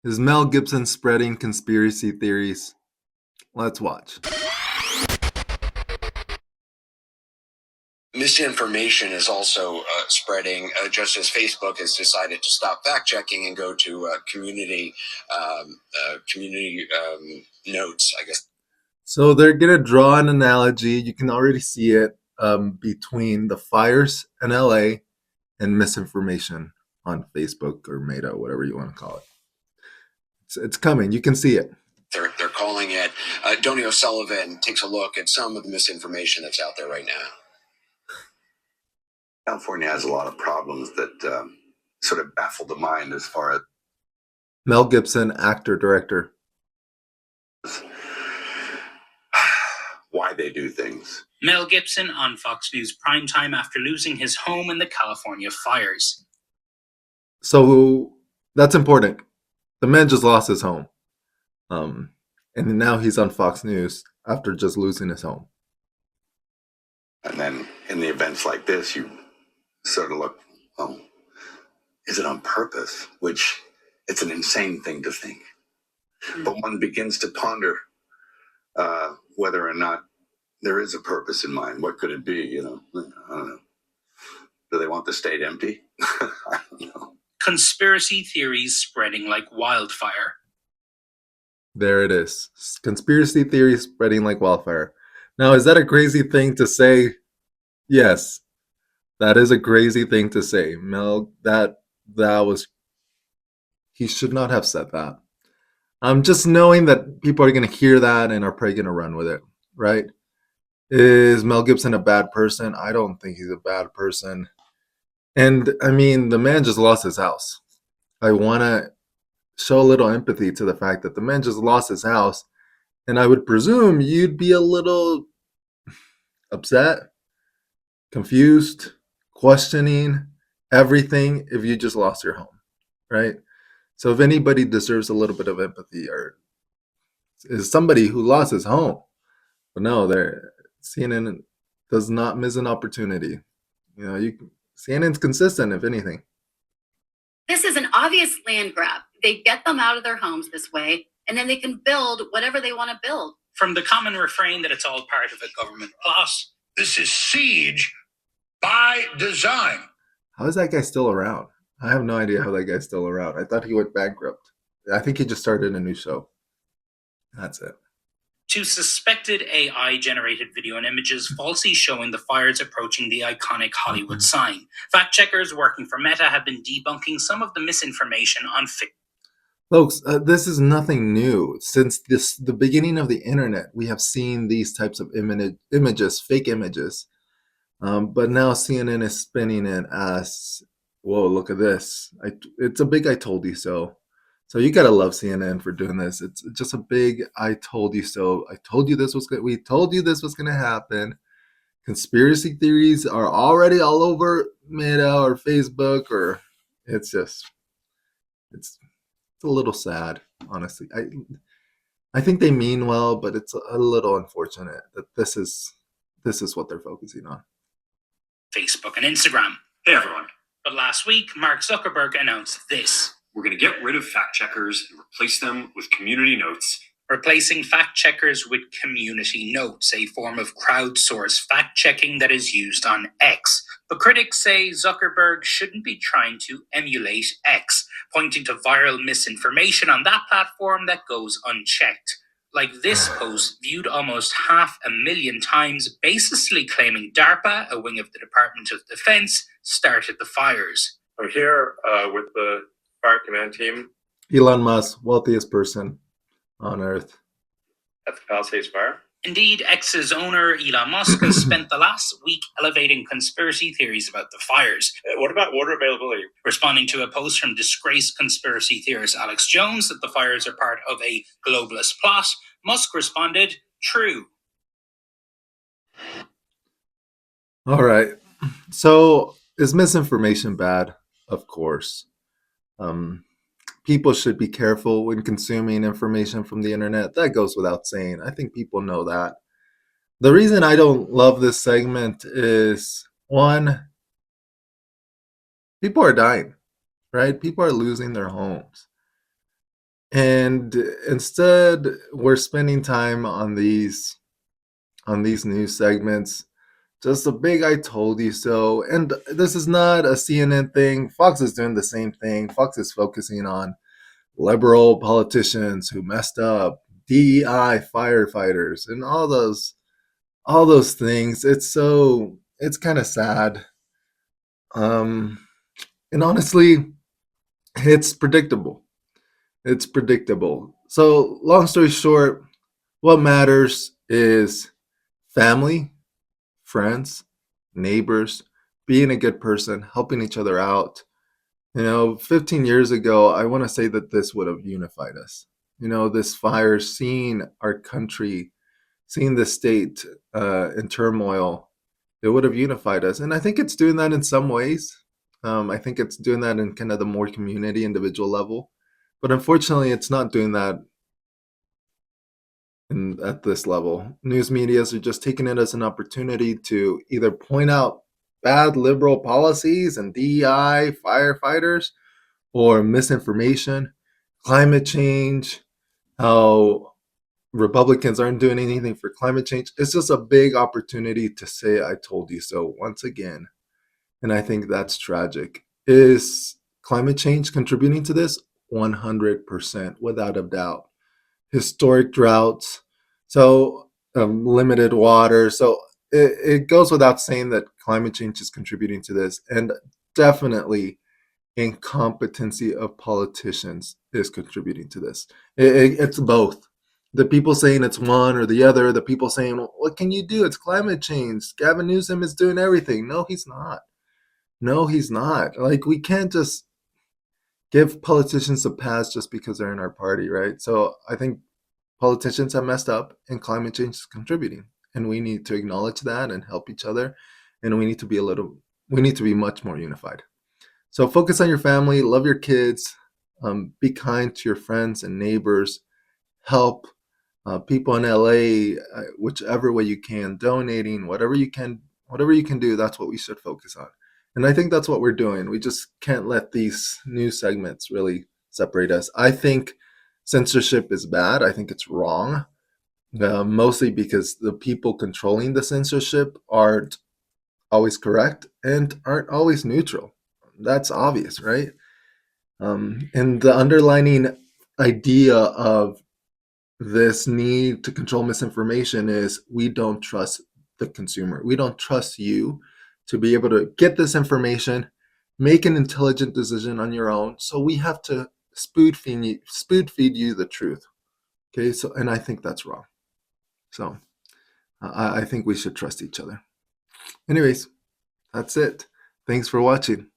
Is Mel Gibson spreading conspiracy theories? Let's watch. Misinformation is also spreading, just as Facebook has decided to stop fact checking and go to community notes, I guess. So they're going to draw an analogy. You can already see it between the fires in LA and misinformation on Facebook or Meta, whatever you want to call it. It's coming. You can see it. They're calling it. Dino Sullivan takes a look at some of the misinformation that's out there right now. California has a lot of problems that sort of baffle the mind as far as Mel Gibson, actor, director. why they do things. Mel Gibson on Fox News primetime after losing his home in the California fires. So that's important. The man just lost his home. And now he's on Fox News after just losing his home. And then in the events like this, you sort of look, is it on purpose? Which it's an insane thing to think. But one begins to ponder whether or not there is a purpose in mind. What could it be? I don't know. Do they want the state empty? I don't know. Conspiracy theories spreading like wildfire. There it is. Conspiracy theories spreading like wildfire. Now, is that a crazy thing to say? Yes, that is a crazy thing to say. Mel, that was, he should not have said that. Just knowing that people are going to hear that and are probably going to run with it, right? Is Mel Gibson a bad person? I don't think he's a bad person. And I mean, the man just lost his house. I want to show a little empathy to the fact that the man just lost his house. And I would presume you'd be a little upset, confused, questioning everything if you just lost your home, right? So if anybody deserves a little bit of empathy, or is somebody who lost his home. But no, CNN does not miss an opportunity. CNN's consistent, if anything. This is an obvious land grab. They get them out of their homes this way, and then they can build whatever they want to build. From the common refrain that it's all part of a government plot. This is siege by design. How is that guy still around? I have no idea how that guy's still around. I thought he went bankrupt. I think he just started a new show. That's it. To suspected AI-generated video and images falsely showing the fires approaching the iconic Hollywood sign. Fact-checkers working for Meta have been debunking some of the misinformation on Folks, this is nothing new. Since the beginning of the internet, we have seen these types of images, fake images. But now CNN is spinning it as, whoa, look at this. It's a big I told you so. So you gotta love CNN for doing this. It's just a big I told you so. I told you this was good. We told you this was gonna happen. Conspiracy theories are already all over Meta or Facebook, or it's a little sad, honestly. I think they mean well, but it's a little unfortunate that this is what they're focusing on. Facebook and Instagram. Hey everyone. But last week, Mark Zuckerberg announced this. We're going to get rid of fact checkers and replace them with community notes. Replacing fact checkers with community notes, a form of crowdsourced fact checking that is used on X. But critics say Zuckerberg shouldn't be trying to emulate X, pointing to viral misinformation on that platform that goes unchecked. Like this post, viewed almost 500,000 times, baselessly claiming DARPA, a wing of the Department of Defense, started the fires. I'm here with the fire command team. Elon Musk, wealthiest person on earth. At the Palisades Fire. Indeed, X's owner, Elon Musk, has spent the last week elevating conspiracy theories about the fires. What about water availability? Responding to a post from disgraced conspiracy theorist Alex Jones that the fires are part of a globalist plot, Musk responded, true. All right. So is misinformation bad? Of course. People should be careful when consuming information from the internet. That goes without saying. I think people know that. The reason I don't love this segment is, one, people are dying, right? People are losing their homes. And instead, we're spending time on these news segments. Just a big "I told you so." And this is not a CNN thing. Fox is doing the same thing. Fox is focusing on liberal politicians who messed up, DEI firefighters, and all those things. It's kind of sad. Um, and honestly, it's predictable. It's predictable. So, long story short, what matters is family, friends, neighbors, being a good person, helping each other out. 15 years ago, I want to say that this would have unified us. This fire, seeing our country, seeing the state in turmoil, it would have unified us. And I think it's doing that in some ways. I think it's doing that in kind of the more community, individual level. But unfortunately, it's not doing that at this level. News medias are just taking it as an opportunity to either point out bad liberal policies and DEI firefighters, or misinformation, climate change, how Republicans aren't doing anything for climate change. It's just a big opportunity to say, "I told you so," once again. And I think that's tragic. Is climate change contributing to this? 100%, without a doubt. Historic droughts, so limited water. So it goes without saying that climate change is contributing to this. And definitely incompetency of politicians is contributing to this. It's both. The people saying it's one or the other, the people saying, "Well, what can you do? It's climate change. Gavin Newsom is doing everything." No, he's not. No, he's not. Like, we can't just give politicians a pass just because they're in our party, right? So I think politicians have messed up and climate change is contributing. And we need to acknowledge that and help each other. And we need to be much more unified. So focus on your family, love your kids, be kind to your friends and neighbors, help people in LA, whichever way you can, donating, whatever you can do. That's what we should focus on. And I think that's what we're doing. We just can't let these news segments really separate us. I think censorship is bad. I think it's wrong, mostly because the people controlling the censorship aren't always correct and aren't always neutral. That's obvious, right? And the underlining idea of this need to control misinformation is we don't trust the consumer. We don't trust you to be able to get this information, make an intelligent decision on your own. So we have to spoon feed you the truth. Okay, so and I think that's wrong. So I think we should trust each other. Anyways, that's it. Thanks for watching.